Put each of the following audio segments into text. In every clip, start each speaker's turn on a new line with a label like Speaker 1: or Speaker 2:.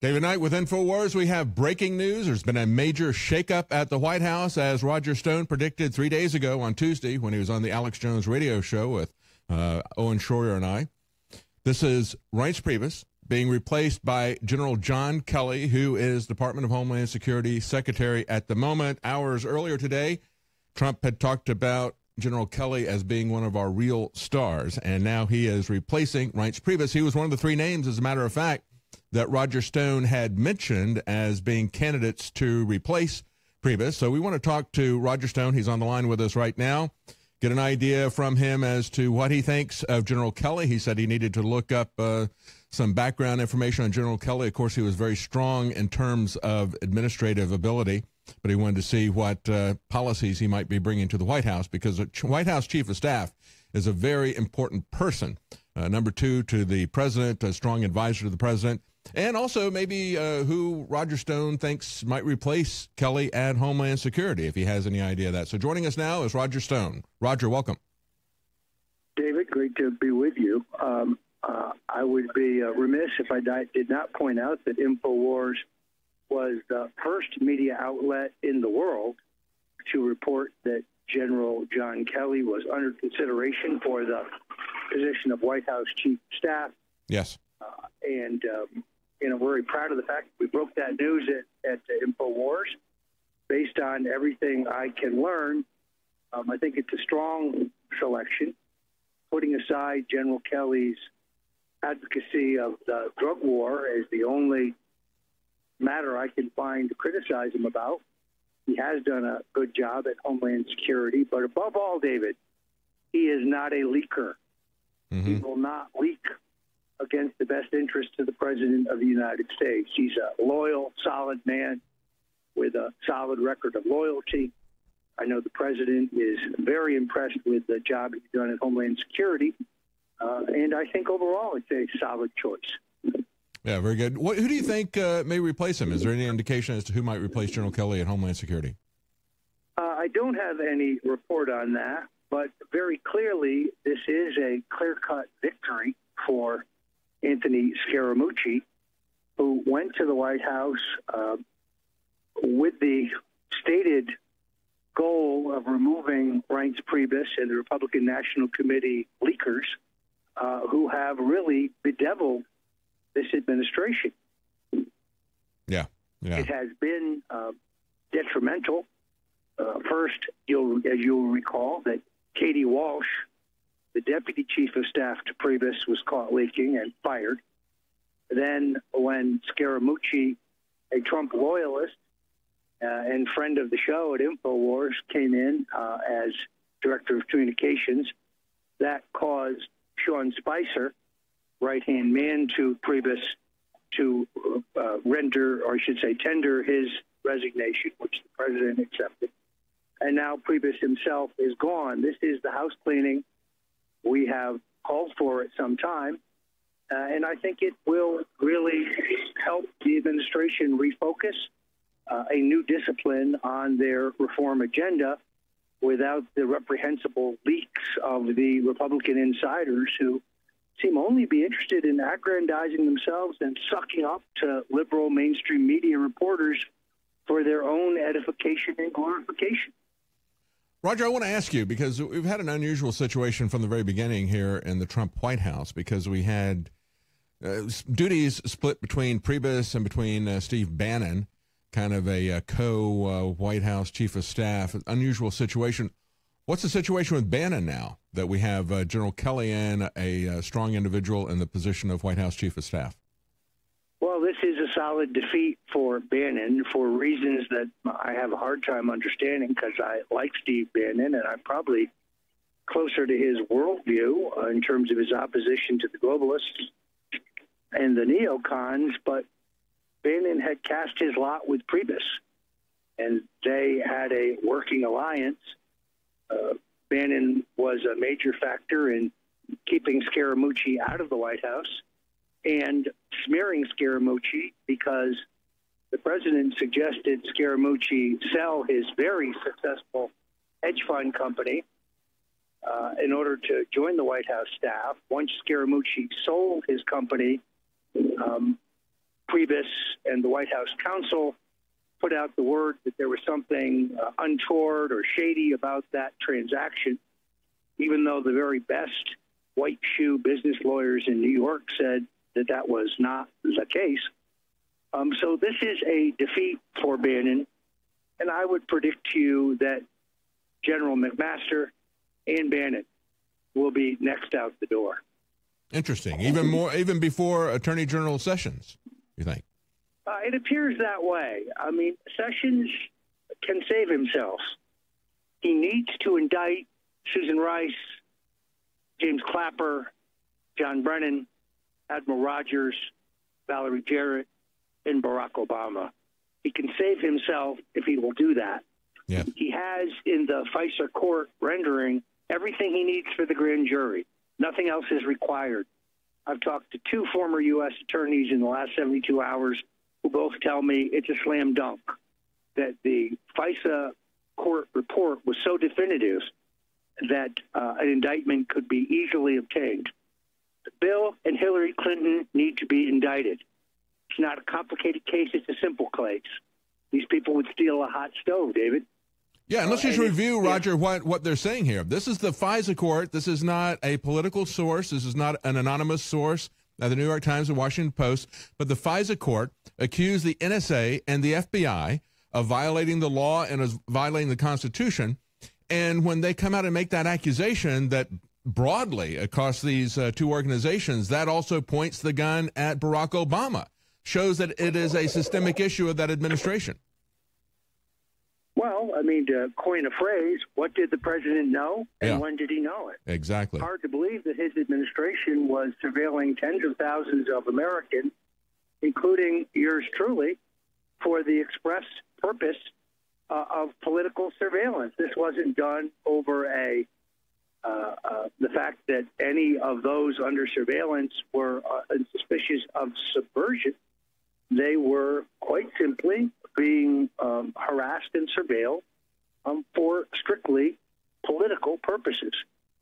Speaker 1: David Knight with InfoWars. We have breaking news. There's been a major shakeup at the White House, as Roger Stone predicted 3 days ago on Tuesday when he was on the Alex Jones radio show with Owen Schroyer and I. This is Reince Priebus being replaced by General John Kelly, who is Department of Homeland Security Secretary at the moment. Hours earlier today, Trump had talked about General Kelly as being one of our real stars, and now he is replacing Reince Priebus. He was one of the three names, as a matter of fact, that Roger Stone had mentioned as being candidates to replace Priebus. So we want to talk to Roger Stone. He's on the line with us right now. Get an idea from him as to what he thinks of General Kelly. He said he needed to look up some background information on General Kelly. Of course, he was very strong in terms of administrative ability, but he wanted to see what policies he might be bringing to the White House, because the White House Chief of Staff is a very important person. Number two to the president, a strong advisor to the president, and also maybe who Roger Stone thinks might replace Kelly at Homeland Security, if he has any idea of that. So joining us now is Roger Stone. Roger, welcome.
Speaker 2: David, great to be with you. I would be remiss if I did not point out that InfoWars was the first media outlet in the world to report that General John Kelly was under consideration for the position of White House Chief of Staff.
Speaker 1: Yes.
Speaker 2: We're very proud of the fact that we broke that news at InfoWars. Based on everything I can learn, I think it's a strong selection, putting aside General Kelly's advocacy of the drug war as the only matter I can find to criticize him about. He has done a good job at Homeland Security, but above all, David, he is not a leaker. Mm-hmm. He will not leak against the best interest of the President of the United States. He's a loyal, solid man with a solid record of loyalty. I know the President is very impressed with the job he's done at Homeland Security, and I think overall it's a solid choice.
Speaker 1: Yeah, very good. Who do you think may replace him? Is there any indication as to who might replace General Kelly at Homeland Security?
Speaker 2: I don't have any report on that, but very clearly this is a clear-cut victory for Anthony Scaramucci, who went to the White House with the stated goal of removing Reince Priebus and the Republican National Committee leakers who have really bedeviled this administration.
Speaker 1: Yeah.
Speaker 2: It has been detrimental. First, as you'll recall, that Katie Walsh, the deputy chief of staff to Priebus, was caught leaking and fired. Then when Scaramucci, a Trump loyalist and friend of the show at InfoWars, came in as director of communications, that caused Sean Spicer, right-hand man to Priebus, to tender his resignation, which the president accepted. And now Priebus himself is gone. This is the house cleaning we have called for at some time, and I think it will really help the administration refocus a new discipline on their reform agenda without the reprehensible leaks of the Republican insiders who seem only be interested in aggrandizing themselves and sucking up to liberal mainstream media reporters for their own edification and glorification.
Speaker 1: Roger, I want to ask you, because we've had an unusual situation from the very beginning here in the Trump White House, because we had duties split between Priebus and between Steve Bannon, kind of a co-White House chief of staff. Unusual situation. What's the situation with Bannon now that we have General Kelly in, a strong individual in the position of White House chief of staff?
Speaker 2: Well, this is a solid defeat for Bannon for reasons that I have a hard time understanding, because I like Steve Bannon and I'm probably closer to his worldview in terms of his opposition to the globalists and the neocons. But Bannon had cast his lot with Priebus, and they had a working alliance. Bannon was a major factor in keeping Scaramucci out of the White House and smearing Scaramucci, because the president suggested Scaramucci sell his very successful hedge fund company in order to join the White House staff. Once Scaramucci sold his company, Priebus and the White House counsel put out the word that there was something untoward or shady about that transaction, even though the very best white shoe business lawyers in New York said that that was not the case. So this is a defeat for Bannon, and I would predict to you that General McMaster and Bannon will be next out the door.
Speaker 1: Interesting. Even before Attorney General Sessions, you think?
Speaker 2: It appears that way. I mean, Sessions can save himself. He needs to indict Susan Rice, James Clapper, John Brennan, Admiral Rogers, Valerie Jarrett, and Barack Obama. He can save himself if he will do that.
Speaker 1: Yeah.
Speaker 2: He has in the FISA court rendering everything he needs for the grand jury. Nothing else is required. I've talked to 2 former U.S. attorneys in the last 72 hours who both tell me it's a slam dunk, that the FISA court report was so definitive that an indictment could be easily obtained. Bill and Hillary Clinton need to be indicted. It's not a complicated case. It's a simple case. These people would steal a hot stove, David.
Speaker 1: Yeah, and let's just review, Roger, what they're saying here. This is the FISA court. This is not a political source. This is not an anonymous source, the New York Times and Washington Post. But the FISA court accused the NSA and the FBI of violating the law and of violating the Constitution. And when they come out and make that accusation that broadly across these 2 organizations, that also points the gun at Barack Obama, shows that it is a systemic issue of that administration.
Speaker 2: Well, I mean, to coin a phrase, what did the president know and when did he know it?
Speaker 1: Exactly.
Speaker 2: Hard to believe that his administration was surveilling tens of thousands of Americans, including yours truly, for the express purpose of political surveillance. This wasn't done over the fact that any of those under surveillance were suspicious of subversion. They were quite simply being harassed and surveilled for strictly political purposes.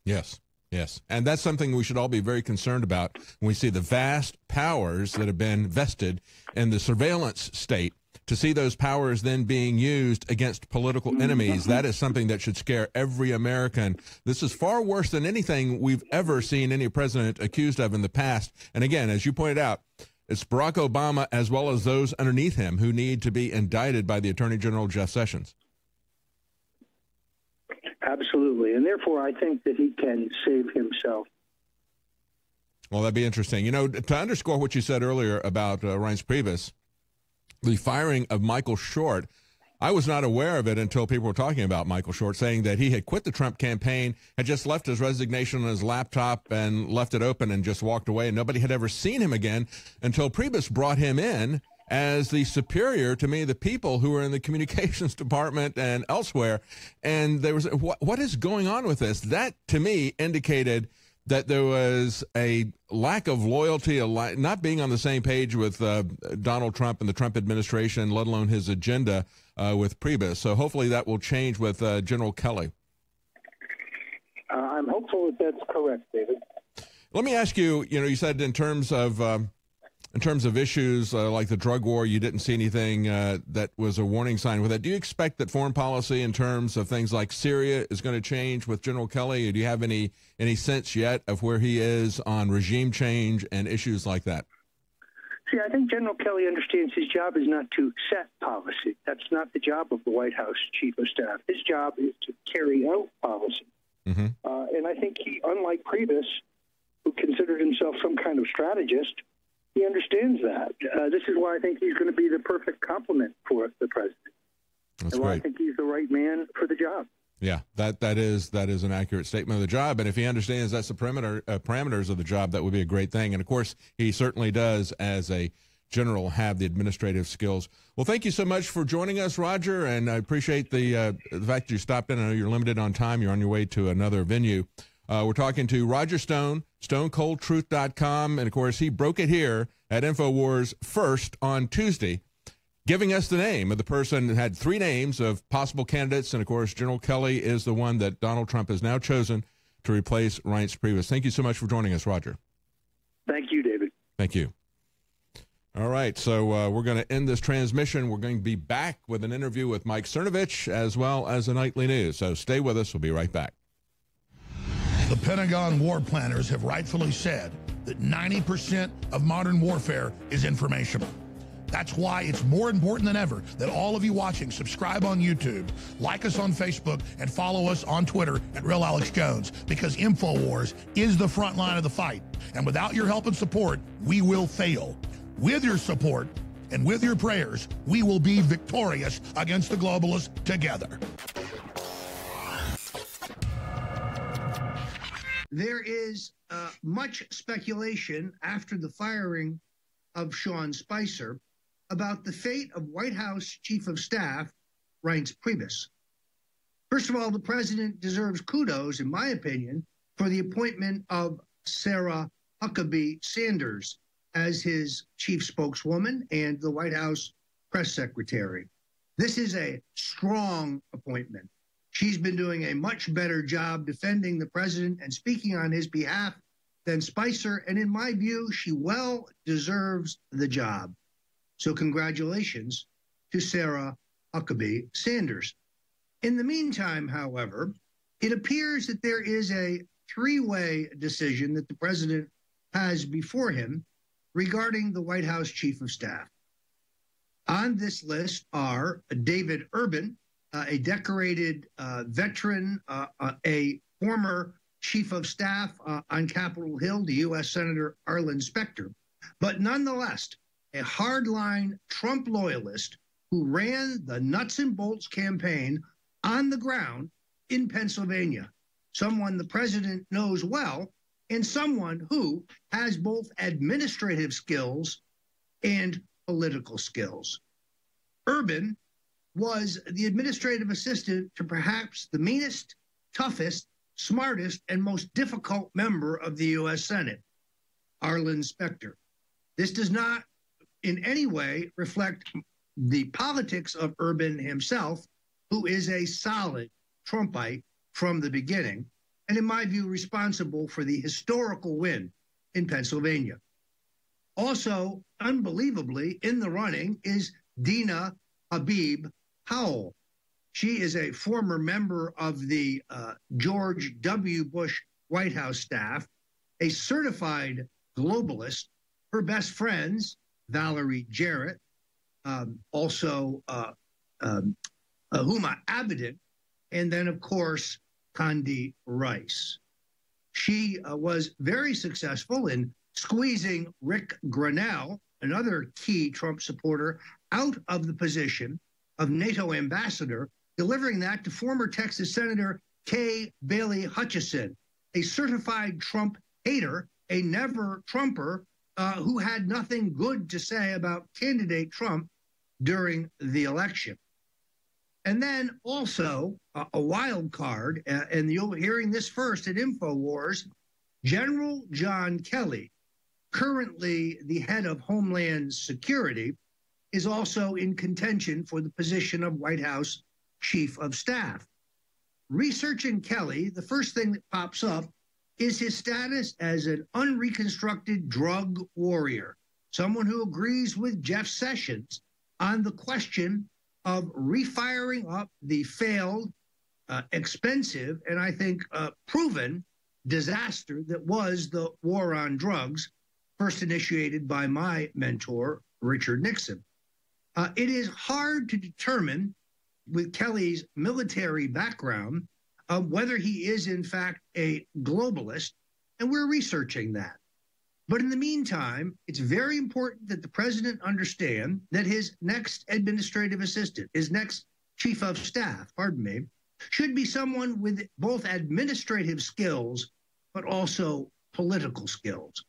Speaker 1: Yes, yes. And that's something we should all be very concerned about when we see the vast powers that have been vested in the surveillance state. To see those powers then being used against political enemies, that is something that should scare every American. This is far worse than anything we've ever seen any president accused of in the past. And again, as you pointed out, it's Barack Obama as well as those underneath him who need to be indicted by the Attorney General, Jeff Sessions.
Speaker 2: Absolutely. And therefore, I think that he can save himself.
Speaker 1: Well, that'd be interesting. You know, to underscore what you said earlier about Reince Priebus, the firing of Michael Short, I was not aware of it until people were talking about Michael Short, saying that he had quit the Trump campaign, had just left his resignation on his laptop and left it open and just walked away, and nobody had ever seen him again until Priebus brought him in as the superior to many of the people who were in the communications department and elsewhere. And there was, what is going on with this? That, to me, indicated that there was a lack of loyalty, not being on the same page with Donald Trump and the Trump administration, let alone his agenda with Priebus. So hopefully that will change with General Kelly.
Speaker 2: I'm hopeful that that's correct, David.
Speaker 1: Let me ask you, you said in terms of issues like the drug war, you didn't see anything that was a warning sign with that. Do you expect that foreign policy in terms of things like Syria is going to change with General Kelly? Or do you have any sense yet of where he is on regime change and issues like that?
Speaker 2: See, I think General Kelly understands his job is not to set policy. That's not the job of the White House Chief of Staff. His job is to carry out policy. Mm-hmm. And I think he, unlike Priebus, who considered himself some kind of strategist, he understands that. This is why I think he's going to be the perfect complement for the president.
Speaker 1: That's
Speaker 2: and why
Speaker 1: great.
Speaker 2: I think he's the right man for the job.
Speaker 1: Yeah, that is an accurate statement of the job. And if he understands that's the parameters of the job, that would be a great thing. And, of course, he certainly does, as a general, have the administrative skills. Well, thank you so much for joining us, Roger, and I appreciate the fact that you stopped in. I know you're limited on time. You're on your way to another venue. We're talking to Roger Stone, StoneColdTruth.com, and, of course, he broke it here at InfoWars First on Tuesday, giving us the name of the person that had 3 names of possible candidates. And, of course, General Kelly is the one that Donald Trump has now chosen to replace Reince Priebus. Thank you so much for joining us, Roger.
Speaker 2: Thank you, David.
Speaker 1: Thank you. All right, so we're going to end this transmission. We're going to be back with an interview with Mike Cernovich as well as the nightly news. So stay with us. We'll be right back.
Speaker 3: The Pentagon war planners have rightfully said that 90% of modern warfare is informational. That's why it's more important than ever that all of you watching subscribe on YouTube, like us on Facebook, and follow us on Twitter at Real Alex Jones, because InfoWars is the front line of the fight. And without your help and support, we will fail. With your support and with your prayers, we will be victorious against the globalists together.
Speaker 4: There is much speculation after the firing of Sean Spicer about the fate of White House Chief of Staff Reince Priebus. First of all, the president deserves kudos, in my opinion, for the appointment of Sarah Huckabee Sanders as his chief spokeswoman and the White House press secretary. This is a strong appointment. She's been doing a much better job defending the president and speaking on his behalf than Spicer, and in my view, she well deserves the job. So congratulations to Sarah Huckabee Sanders. In the meantime, however, it appears that there is a three-way decision that the president has before him regarding the White House Chief of Staff. On this list are David Urban, a decorated veteran, a former Chief of Staff on Capitol Hill, to U.S. Senator Arlen Specter, but nonetheless, a hardline Trump loyalist who ran the nuts and bolts campaign on the ground in Pennsylvania, someone the president knows well, and someone who has both administrative skills and political skills. Urban was the administrative assistant to perhaps the meanest, toughest, smartest, and most difficult member of the U.S. Senate, Arlen Specter. This does not in any way reflect the politics of Urban himself, who is a solid Trumpite from the beginning, and in my view, responsible for the historical win in Pennsylvania. Also, unbelievably, in the running is Dina Habib Powell. She is a former member of the George W. Bush White House staff, a certified globalist. Her best friends, Valerie Jarrett, also Huma Abedin, and then, of course, Condi Rice. She was very successful in squeezing Rick Grenell, another key Trump supporter, out of the position of NATO ambassador, delivering that to former Texas Senator Kay Bailey Hutchison, a certified Trump hater, a never Trumper, who had nothing good to say about candidate Trump during the election. And then also a wild card, and you'll be hearing this first at InfoWars, General John Kelly, currently the head of Homeland Security, is also in contention for the position of White House Chief of Staff. Researching Kelly, the first thing that pops up is his status as an unreconstructed drug warrior, someone who agrees with Jeff Sessions on the question of refiring up the failed, expensive, and I think proven disaster that was the war on drugs, first initiated by my mentor, Richard Nixon. It is hard to determine, with Kelly's military background, whether he is in fact a globalist, and we're researching that. But in the meantime, it's very important that the president understand that his next administrative assistant, his next chief of staff, should be someone with both administrative skills, but also political skills.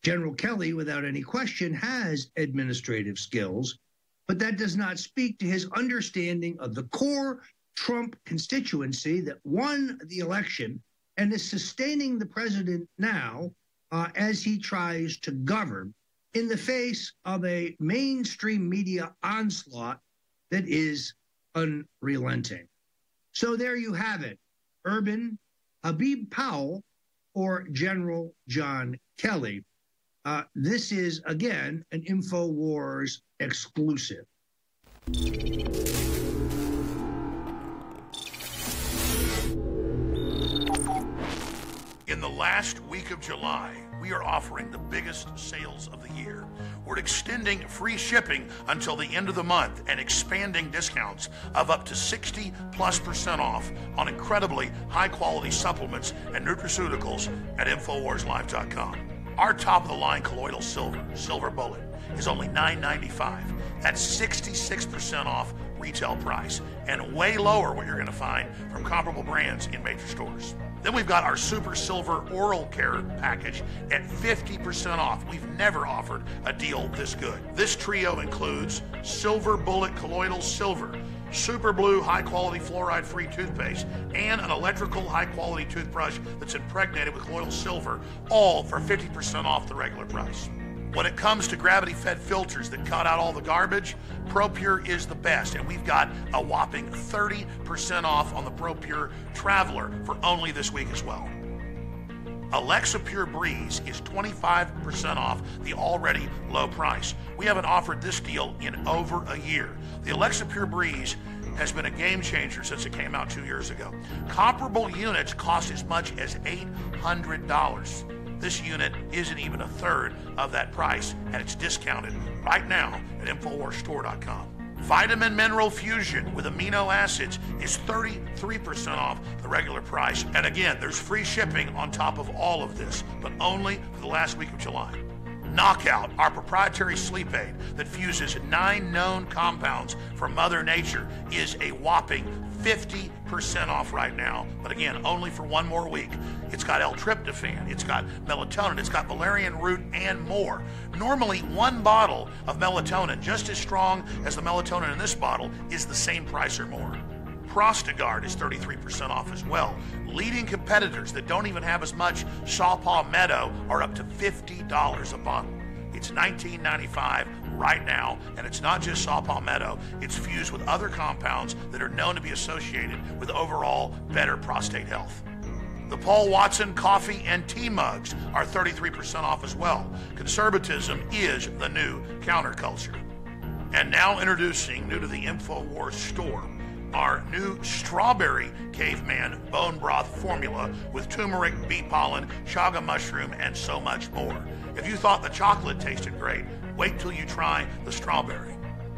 Speaker 4: General Kelly, without any question, has administrative skills, but that does not speak to his understanding of the core Trump constituency that won the election and is sustaining the president now as he tries to govern in the face of a mainstream media onslaught that is unrelenting. So there you have it, Urban, Habib Powell, or General John Kelly. This is, again, an InfoWars exclusive.
Speaker 3: In the last week of July, we are offering the biggest sales of the year. We're extending free shipping until the end of the month and expanding discounts of up to 60+% off on incredibly high-quality supplements and nutraceuticals at InfoWarsLive.com. Our top-of-the-line colloidal silver bullet, is only $9.95. That's 66% off retail price and way lower what you're going to find from comparable brands in major stores. Then we've got our Super Silver Oral Care package at 50% off. We've never offered a deal this good. This trio includes Silver Bullet Colloidal Silver, Super Blue high-quality fluoride-free toothpaste, and an electrical high-quality toothbrush that's impregnated with colloidal silver, all for 50% off the regular price. When it comes to gravity-fed filters that cut out all the garbage, ProPure is the best, and we've got a whopping 30% off on the ProPure Traveler for only this week as well. Alexa Pure Breeze is 25% off the already low price. We haven't offered this deal in over a year. The Alexa Pure Breeze has been a game changer since it came out 2 years ago. Comparable units cost as much as $800. This unit isn't even a third of that price, and it's discounted right now at InfoWarsStore.com. Vitamin Mineral Fusion with amino acids is 33% off the regular price. And again, there's free shipping on top of all of this, but only for the last week of July. Knockout, our proprietary sleep aid that fuses 9 known compounds from Mother Nature, is a whopping 50% off right now, but again, only for 1 more week. It's got L-tryptophan, it's got melatonin, it's got valerian root, and more. Normally, 1 bottle of melatonin, just as strong as the melatonin in this bottle, is the same price or more. Prostagard is 33% off as well. Leading competitors that don't even have as much Saw Palmetto are up to $50 a bottle. It's $19.95 right now, and it's not just Saw Palmetto. It's fused with other compounds that are known to be associated with overall better prostate health. The Paul Watson coffee and tea mugs are 33% off as well. Conservatism is the new counterculture. And now introducing, new to the InfoWars store, our new Strawberry Caveman bone broth formula with turmeric, bee pollen, chaga mushroom, and so much more. If you thought the chocolate tasted great, wait till you try the strawberry.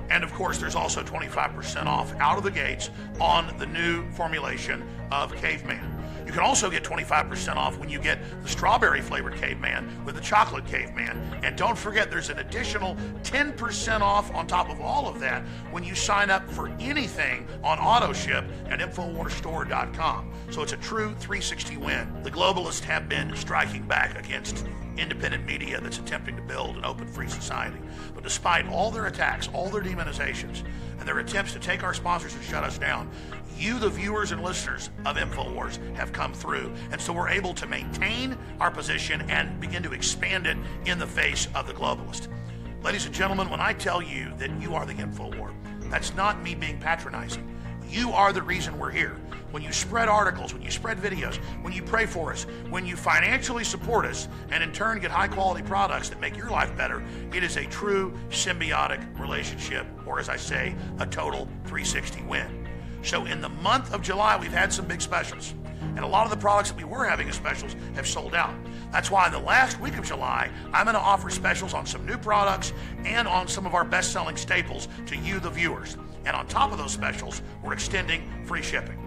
Speaker 3: And of course, there's also 25% off out of the gates on the new formulation of Caveman. You can also get 25% off when you get the strawberry flavored Caveman with the chocolate Caveman. And don't forget, there's an additional 10% off on top of all of that when you sign up for anything on auto ship at InfoWarsStore.com. So it's a true 360 win. The globalists have been striking back against independent media that's attempting to build an open free society. But despite all their attacks, all their demonizations, and their attempts to take our sponsors and shut us down, you, the viewers and listeners of InfoWars, have come through. And so we're able to maintain our position and begin to expand it in the face of the globalist. Ladies and gentlemen, when I tell you that you are the InfoWar, that's not me being patronizing. You are the reason we're here. When you spread articles, when you spread videos, when you pray for us, when you financially support us, and in turn get high-quality products that make your life better, it is a true symbiotic relationship, or as I say, a total 360 win. So in the month of July, we've had some big specials. And a lot of the products that we were having as specials have sold out. That's why in the last week of July, I'm going to offer specials on some new products and on some of our best-selling staples to you, the viewers. And on top of those specials, we're extending free shipping.